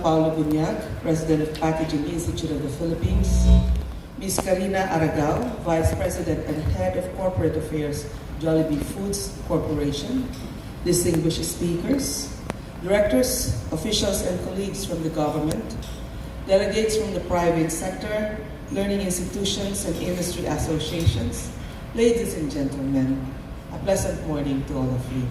Paulo Bunyag, President of Packaging Institute of the Philippines, Ms. Karina Aragao, Vice President and Head of Corporate Affairs, Jollibee Foods Corporation, distinguished speakers, directors, officials, and colleagues from the government, delegates from the private sector, learning institutions, and industry associations, ladies and gentlemen, a pleasant morning to all of you.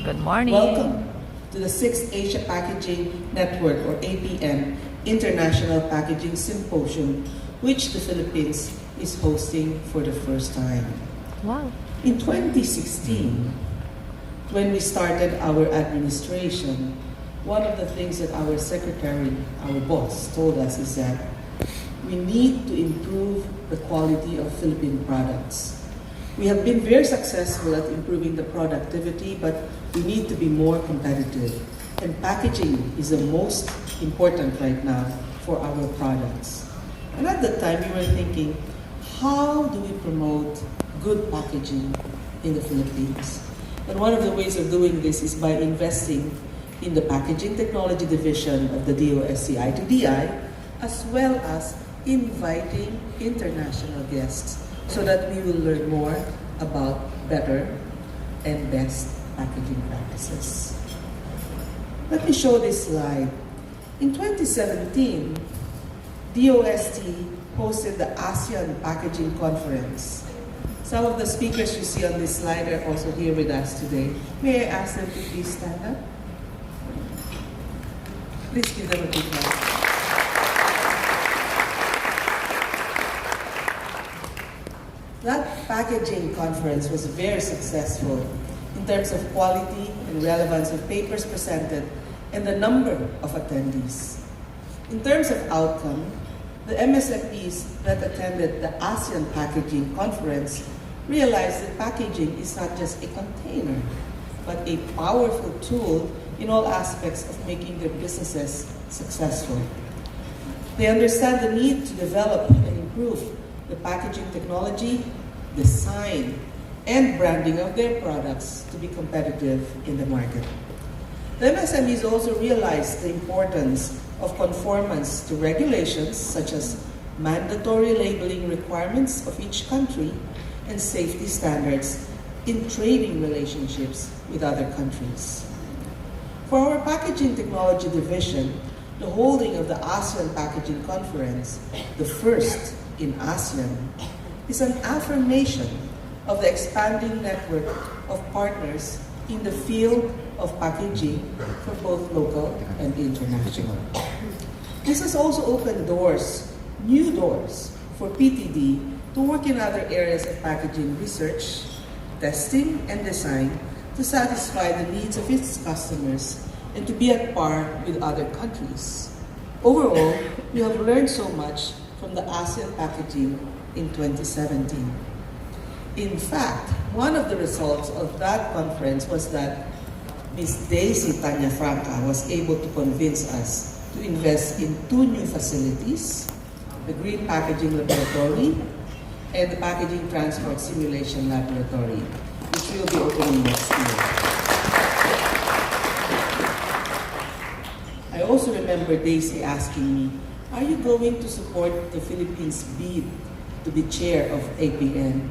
Good morning. Welcome to the 6th Asia Packaging Network, or APN, International Packaging Symposium, which the Philippines is hosting for the first time. Wow. In 2016, when we started our administration, one of the things that our secretary, our boss, told us is that we need to improve the quality of Philippine products. We have been very successful at improving the productivity, but we need to be more competitive. And packaging is the most important right now for our products. And at the time, we were thinking, how do we promote good packaging in the Philippines? And one of the ways of doing this is by investing in the Packaging Technology Division of the DOST ITDI, as well as inviting international guests so that we will learn more about better and best packaging practices. Let me show this slide. In 2017, DOST hosted the ASEAN Packaging Conference. Some of the speakers you see on this slide are also here with us today. May I ask them to please stand up? Please give them a big hand. That packaging conference was very successful in terms of quality and relevance of papers presented and the number of attendees. In terms of outcome, the MSMEs that attended the ASEAN Packaging Conference realized that packaging is not just a container, but a powerful tool in all aspects of making their businesses successful. They understand the need to develop and improve the packaging technology, design, and branding of their products to be competitive in the market. The MSMEs also realized the importance of conformance to regulations such as mandatory labeling requirements of each country and safety standards in trading relationships with other countries. For our Packaging Technology Division, the holding of the ASEAN Packaging Conference, the first in ASEAN, is an affirmation of the expanding network of partners in the field of packaging for both local and international. This has also opened doors, new doors, for PTD to work in other areas of packaging research, testing, and design to satisfy the needs of its customers and to be at par with other countries. Overall, we have learned so much from the ASEAN packaging in 2017. In fact, one of the results of that conference was that Ms. Daisy Tanya Franca was able to convince us to invest in 2 new facilities, the Green Packaging Laboratory and the Packaging Transport Simulation Laboratory, which will be opening next year. I also remember Daisy asking me, are you going to support the Philippines' bid to be chair of APN?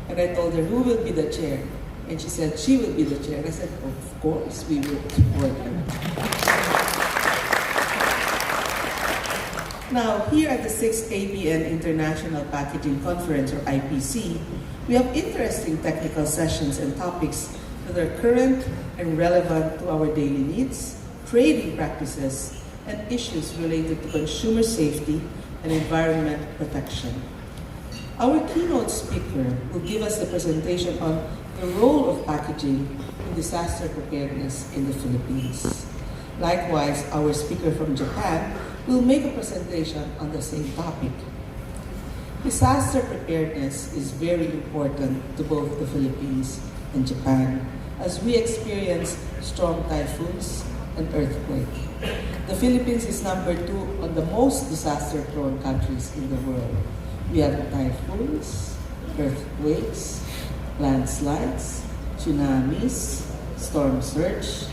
And I told her, who will be the chair? And she said, she will be the chair. And I said, of course, we will support her. Now, here at the 6th APN International Packaging Conference, or IPC, we have interesting technical sessions and topics that are current and relevant to our daily needs, trading practices, and issues related to consumer safety and environment protection. Our keynote speaker will give us the presentation on the role of packaging in disaster preparedness in the Philippines. Likewise, our speaker from Japan will make a presentation on the same topic. Disaster preparedness is very important to both the Philippines and Japan as we experience strong typhoons and earthquakes. The Philippines is number 2 on the most disaster-prone countries in the world. We have typhoons, earthquakes, landslides, tsunamis, storm surge,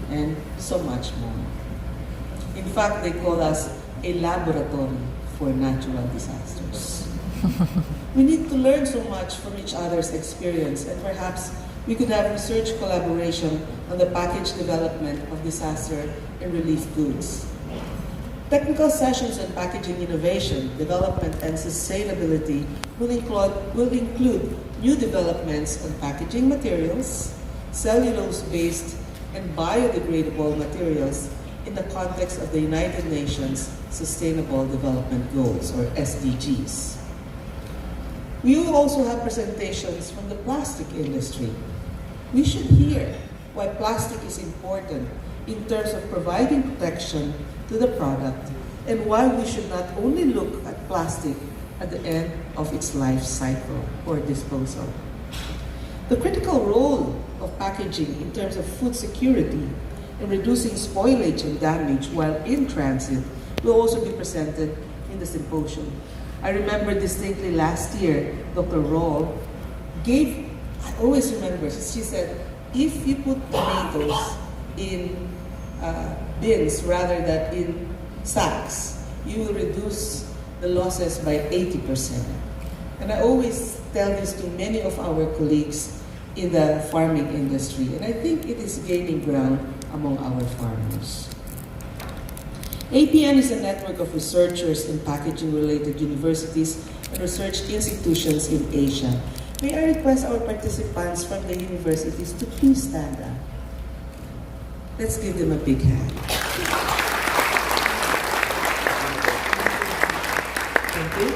and so much more. In fact, they call us a laboratory for natural disasters. We need to learn so much from each other's experience, and perhaps we could have research collaboration on the package development of disaster and relief goods. Technical sessions on packaging innovation, development, and sustainability will include new developments on packaging materials, cellulose-based and biodegradable materials in the context of the United Nations Sustainable Development Goals, or SDGs. We will also have presentations from the plastic industry. We should hear why plastic is important in terms of providing protection to the product, and why we should not only look at plastic at the end of its life cycle or disposal. The critical role of packaging in terms of food security and reducing spoilage and damage while in transit will also be presented in the symposium. I remember distinctly last year, Dr. Roll I always remember, she said, if you put tomatoes in bins rather than in sacks, you will reduce the losses by 80%. And I always tell this to many of our colleagues in the farming industry, and I think it is gaining ground among our farmers. APN is a network of researchers in packaging-related universities and research institutions in Asia. May I request our participants from the universities to please stand up. Let's give them a big hand. Thank you.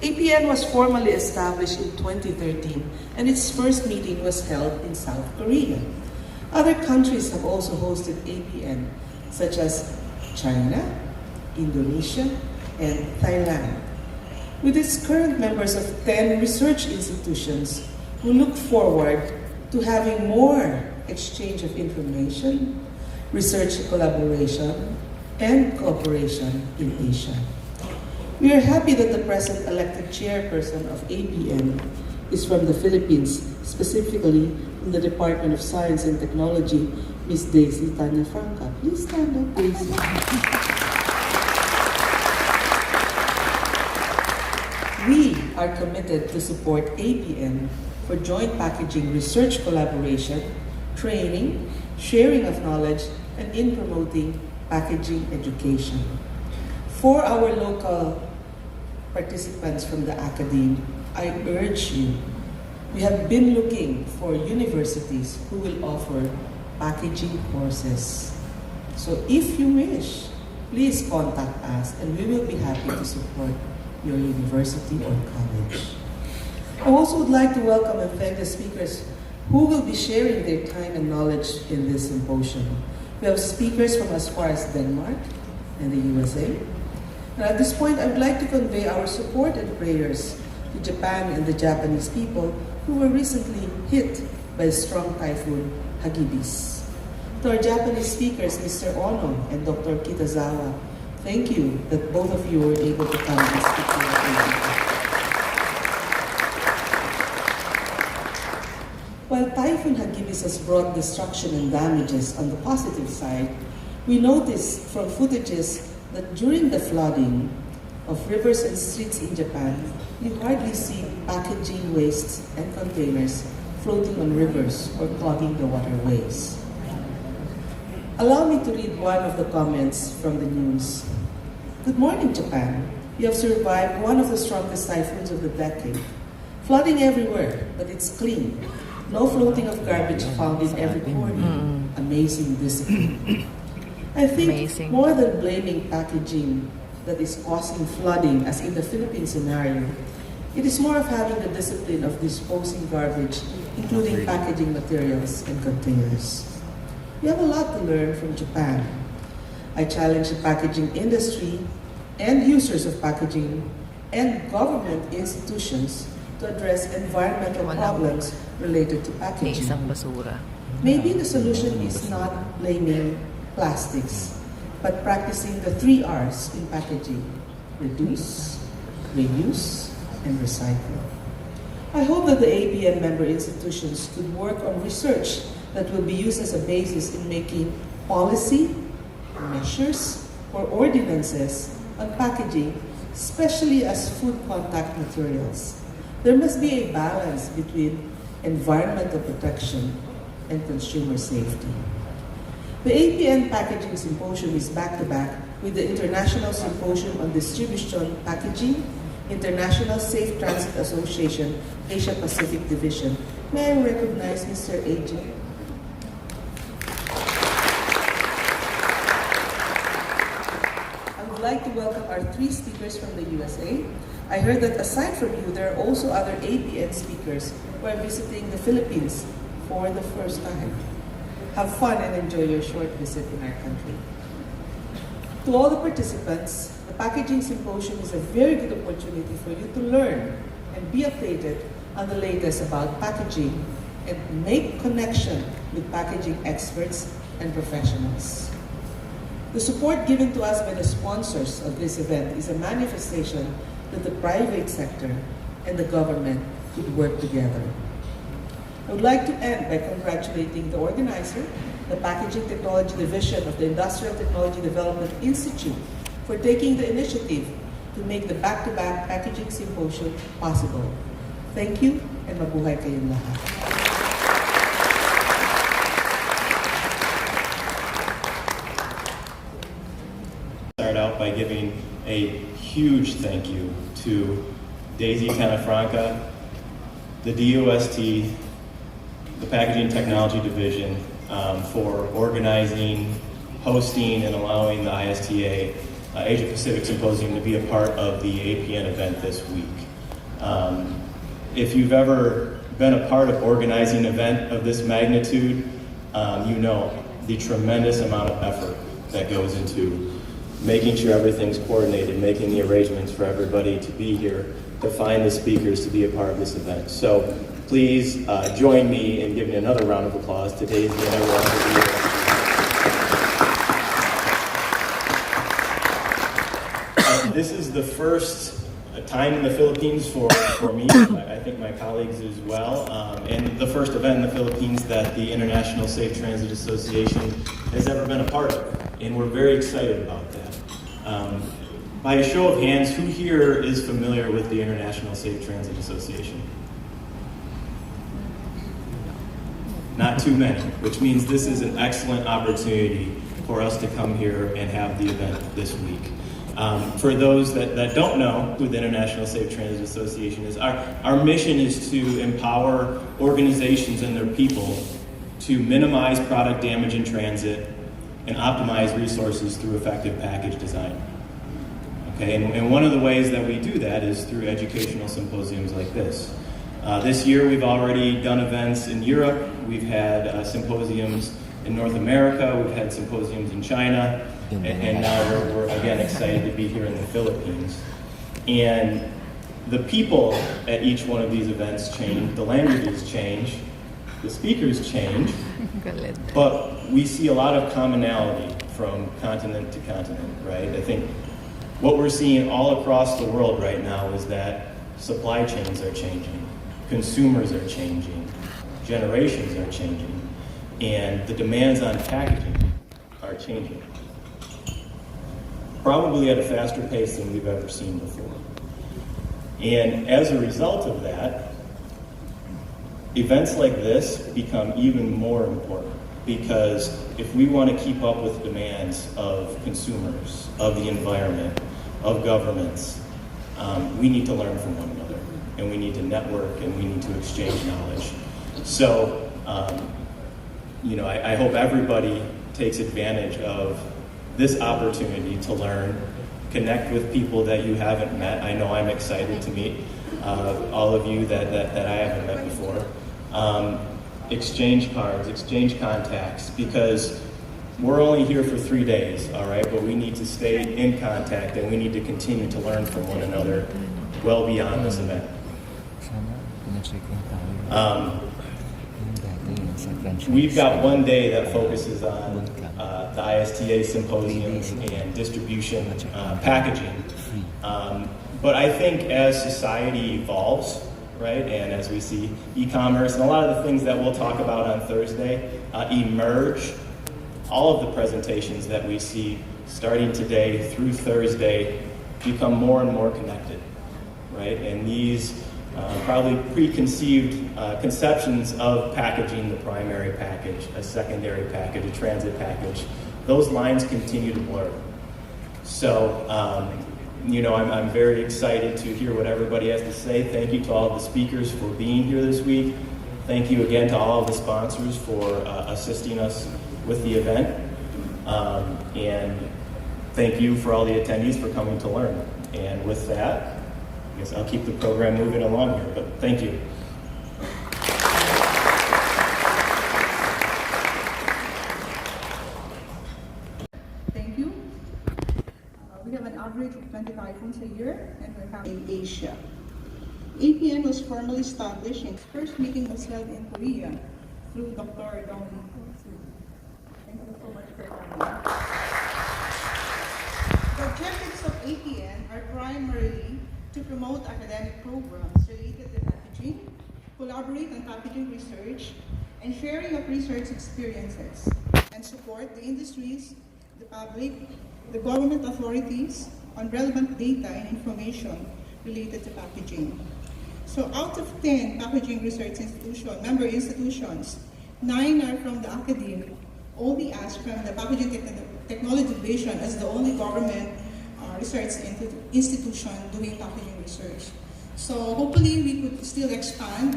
APN was formally established in 2013, and its first meeting was held in South Korea. Other countries have also hosted APN, such as China, Indonesia, and Thailand. With its current members of 10 research institutions, we look forward to having more exchange of information, research collaboration, and cooperation in Asia. We are happy that the present elected chairperson of APN is from the Philippines, specifically in the Department of Science and Technology, Ms. Daisy Tanya Franca. Please stand up, Daisy. We are committed to support APN for joint packaging research collaboration, training, sharing of knowledge, and in promoting packaging education. For our local participants from the academe, I urge you, we have been looking for universities who will offer packaging courses. So if you wish, please contact us and we will be happy to support your university or college. I also would like to welcome and thank the speakers who will be sharing their time and knowledge in this symposium. We have speakers from as far as Denmark and the USA. And at this point, I would like to convey our support and prayers to Japan and the Japanese people who were recently hit by a strong typhoon, Hagibis. To our Japanese speakers, Mr. Ono and Dr. Kitazawa, thank you that both of you were able to come and speak to us. While Typhoon Hagibis has brought destruction and damages on the positive side, we noticed from footages that during the flooding of rivers and streets in Japan, you hardly see packaging wastes and containers floating on rivers or clogging the waterways. Allow me to read one of the comments from the news. Good morning, Japan. You have survived one of the strongest typhoons of the decade. Flooding everywhere, but it's clean. No floating of garbage found in every corner. Amazing discipline. I think more than blaming packaging that is causing flooding, as in the Philippine scenario, it is more of having the discipline of disposing garbage, including packaging materials and containers. We have a lot to learn from Japan. I challenge the packaging industry and users of packaging and government institutions to address environmental problems related to packaging. Maybe the solution is not blaming plastics, but practicing the 3 R's in packaging: reduce, reuse, and recycle. I hope that the APN member institutions could work on research that will be used as a basis in making policy, measures or ordinances on packaging, especially as food contact materials. There must be a balance between environmental protection and consumer safety. The APN Packaging Symposium is back-to-back with the International Symposium on Distribution Packaging, International Safe Transit Association, Asia Pacific Division. May I recognize Mr. AJ? I would like to welcome our 3 speakers from the USA. I heard that aside from you, there are also other APN speakers who are visiting the Philippines for the first time. Have fun and enjoy your short visit in our country. To all the participants, the Packaging Symposium is a very good opportunity for you to learn and be updated on the latest about packaging and make connection with packaging experts and professionals. The support given to us by the sponsors of this event is a manifestation that the private sector and the government could work together. I would like to end by congratulating the organizer, the Packaging Technology Division of the Industrial Technology Development Institute, for taking the initiative to make the back-to-back Packaging Symposium possible. Thank you, and mabuhay kayong lahat. Start out by giving a huge thank you to Daisy Tanafranca, the DOST, the Packaging Technology Division, for organizing, hosting, and allowing the ISTA Asia Pacific Symposium to be a part of the APN event this week. If you've ever been a part of organizing an event of this magnitude, you know the tremendous amount of effort that goes into making sure everything's coordinated, making the arrangements for everybody to be here, to find the speakers to be a part of this event. So please join me in giving another round of applause to Daisy and everyone for being here. This is the first time in the Philippines for me, I think my colleagues as well, and the first event in the Philippines that the International Safe Transit Association has ever been a part of, and we're very excited about that. By a show of hands, who here is familiar with the International Safe Transit Association? Not too many, which means this is an excellent opportunity for us to come here and have the event this week. For those that don't know who the International Safe Transit Association is, our mission is to empower organizations and their people to minimize product damage in transit and optimize resources through effective package design. Okay, and one of the ways that we do that is through educational symposiums like this. This year we've already done events in Europe, we've had symposiums in North America, we've had symposiums in China, and now we're again excited to be here in the Philippines. And the people at each one of these events change, the languages change, the speakers change, but we see a lot of commonality from continent to continent, right? I think what we're seeing all across the world right now is that supply chains are changing, consumers are changing, generations are changing, and the demands on packaging are changing. Probably at a faster pace than we've ever seen before. And as a result of that, events like this become even more important, because if we want to keep up with demands of consumers, of the environment, of governments, we need to learn from one another, and we need to network, and we need to exchange knowledge. So, I hope everybody takes advantage of this opportunity to learn, connect with people that you haven't met. I know I'm excited to meet all of you that I haven't met before. Exchange cards, exchange contacts, because we're only here for 3 days, all right? But we need to stay in contact, and we need to continue to learn from one another well beyond this event. We've got one day that focuses on the ISTA Symposium and distribution packaging. But I think as society evolves, right, and as we see e-commerce and a lot of the things that we'll talk about on Thursday emerge, all of the presentations that we see starting today through Thursday become more and more connected, right? And these probably preconceived conceptions of packaging the primary package, a secondary package, a transit package, those lines continue to blur. So, I'm very excited to hear what everybody has to say. Thank you to all of the speakers for being here this week. Thank you again to all of the sponsors for assisting us with the event. And thank you for all the attendees for coming to learn. And with that, I guess I'll keep the program moving along here, but thank you. Thank you. We have an average of 20 typhoons a year, and we're having in Asia. APN was formally established, and first meeting was held in Korea through Dr. Thani. Thank you so much for coming. The objectives of APN are primarily to promote academic programs related to packaging, collaborate on packaging research, and sharing of research experiences, and support the industries, the public, the government authorities on relevant data and information related to packaging. So out of 10 packaging research member institutions, 9 are from the academe, only us from the Packaging Technology Division as the only government research institution doing packaging research. So hopefully we could still expand,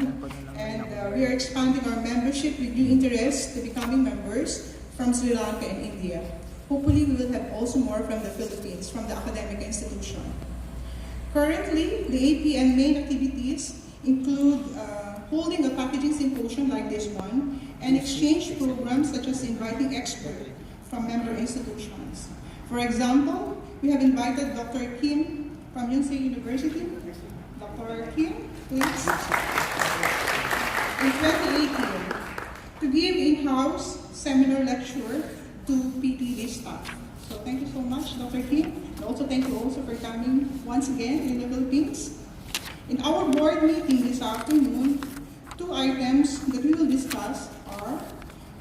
and we are expanding our membership with new interest to becoming members from Sri Lanka and India. Hopefully we will have also more from the Philippines, from the academic institution. Currently, the APN main activities include holding a packaging symposium like this one, and exchange programs such as inviting experts from member institutions. For example, we have invited Dr. Kim from Yonsei University. Dr. Kim, please. In 2018, to give in-house seminar lecture to PTD staff. So thank you so much, Dr. Kim. And also thank you also for coming once again in the Philippines. In our board meeting this afternoon, 2 items that we will discuss are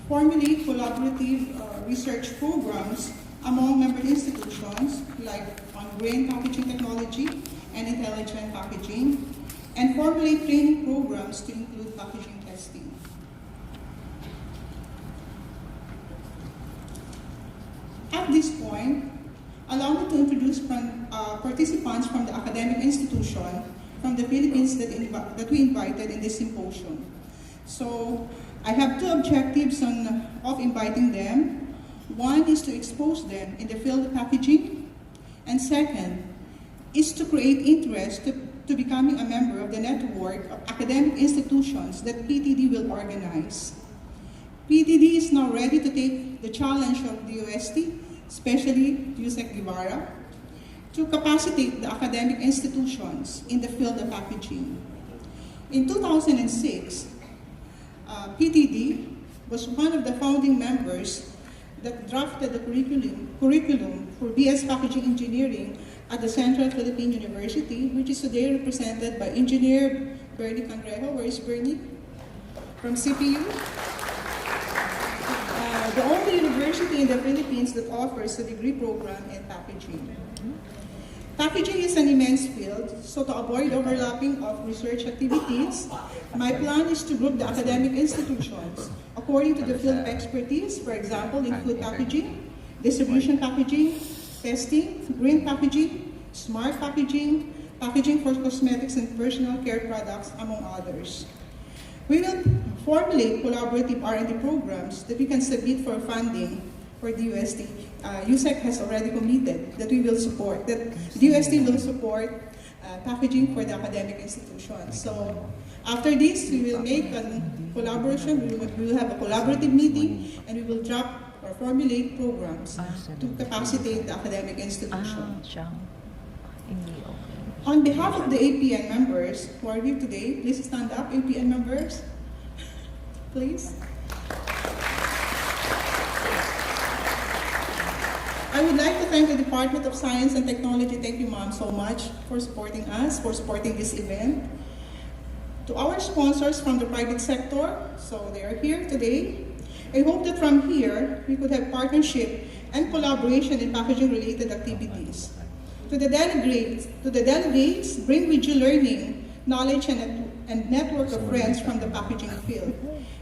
formulate collaborative research programs among member institutions, like on grain packaging technology and intelligent packaging, and formulate training programs to include packaging testing. At this point, allow me to introduce participants from the academic institution from the Philippines that we invited in this symposium. So I have 2 objectives of inviting them. One is to expose them in the field of packaging, and second is to create interest to becoming a member of the network of academic institutions that PTD will organize. PTD is now ready to take the challenge of the DOST, especially Dusit Guevara, to capacitate the academic institutions in the field of packaging. In 2006, PTD was one of the founding members that drafted the curriculum for BS Packaging Engineering at the Central Philippine University, which is today represented by Engineer Bernie Cangrejo. Where is Bernie? From CPU. The only university in the Philippines that offers a degree program in packaging. Packaging is an immense field, so to avoid overlapping of research activities, my plan is to group the academic institutions according to the field of expertise, for example, in food packaging, distribution packaging, testing, green packaging, smart packaging, packaging for cosmetics and personal care products, among others. We will formulate collaborative R&D programs that we can submit for funding for DOST. USEC has already committed that we will support, that DOST will support packaging for the academic institutions. So after this, we will make a collaboration, we will have a collaborative meeting, and we will drop or formulate programs to capacitate the academic institutions. On behalf of the APN members who are here today, please stand up, APN members, please. I would like to thank the Department of Science and Technology, thank you ma'am so much for supporting us, for supporting this event. To our sponsors from the private sector, so they are here today, I hope that from here, we could have partnership and collaboration in packaging-related activities. To the delegates, bring with you learning, knowledge, and network of friends from the packaging field.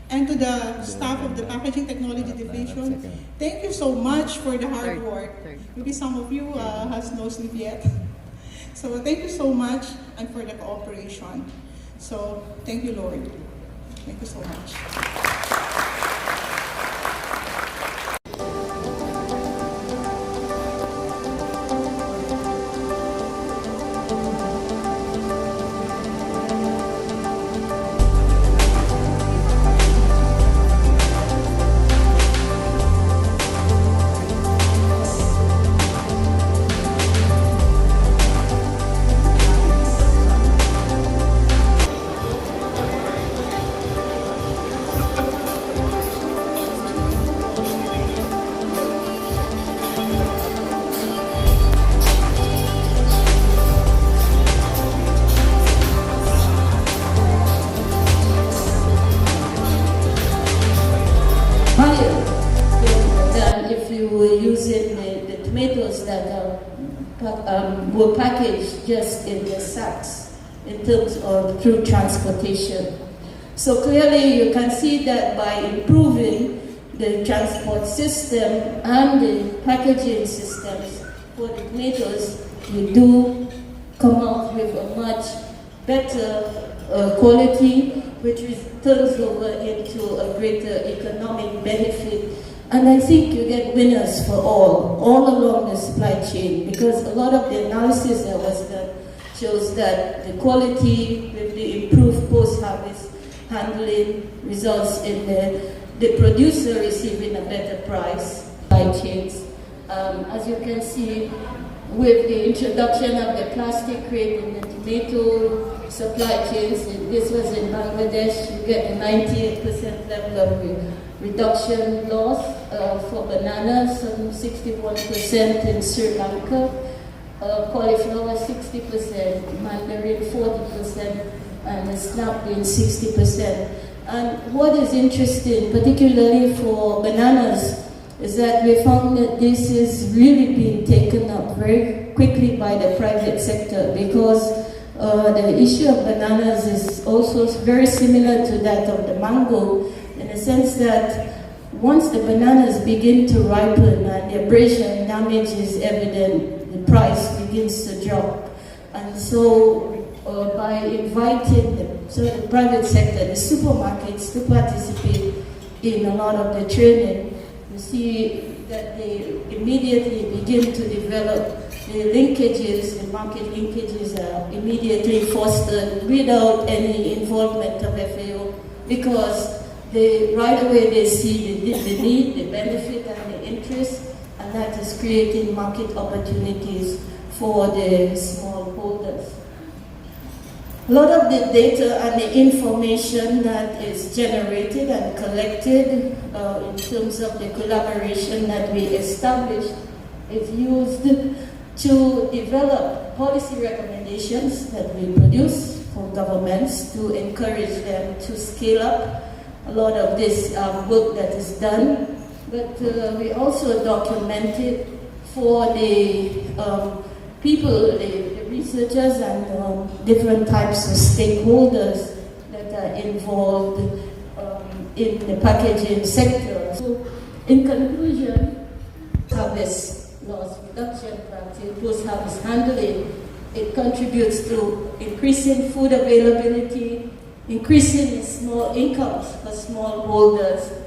And to the staff of the Packaging Technology Division, thank you so much for the hard work. Maybe some of you has no sleep yet. So thank you so much and for the cooperation. So thank you, Lord. Thank you so much. Higher than if you were using the tomatoes that were packaged just in the sacks in terms of through transportation. So clearly you can see that by improving the transport system and the packaging systems for the tomatoes, you do come out with a much better quality, which turns over into a greater economic benefit. And I think you get winners for all along the supply chain, because a lot of the analysis that was done shows that the quality with the improved post-harvest handling results in the producer receiving a better price. Supply chains. As you can see, with the introduction of the plastic crate in the tomato supply chains, this was in Bangladesh, you get a 98% level of reduction loss for bananas, some 61% in Sri Lanka, cauliflower 60%, mandarin 40%, and the snap bean 60%. And what is interesting, particularly for bananas, is that we found that this is really being taken up very quickly by the private sector, because the issue of bananas is also very similar to that of the mango, in the sense that once the bananas begin to ripen and the abrasion damage is evident, the price begins to drop. And so by inviting the private sector, the supermarkets, to participate in a lot of the training, you see that they immediately begin to develop the linkages, the market linkages are immediately fostered without any involvement of FAO, because right away they see the need, the benefit, and the interest, and that is creating market opportunities for the smallholders. A lot of the data and the information that is generated and collected in terms of the collaboration that we established is used to develop policy recommendations that we produce for governments to encourage them to scale up a lot of this work that is done. But we also documented for the people, the researchers and different types of stakeholders that are involved in the packaging sector. So in conclusion, harvest loss reduction practice, post-harvest handling, it contributes to increasing food availability, increasing small incomes for smallholders,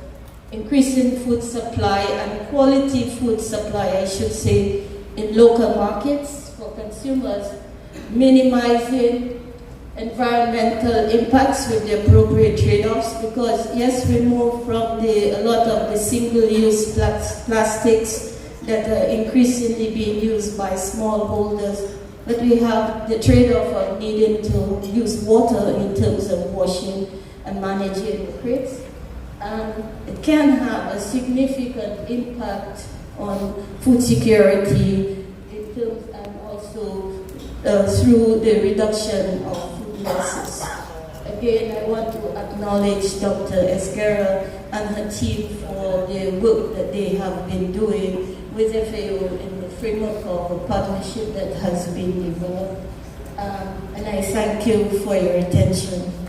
increasing food supply and quality food supply, I should say, in local markets for consumers, minimizing environmental impacts with the appropriate trade-offs, because yes, we move from a lot of the single-use plastics that are increasingly being used by smallholders, but we have the trade-off of needing to use water in terms of washing and managing the crates. And it can have a significant impact on food security in terms, and also through the reduction of food losses. Again, I want to acknowledge Dr. Esguerra and her team for the work that they have been doing with FAO in the framework of a partnership that has been developed. And I thank you for your attention.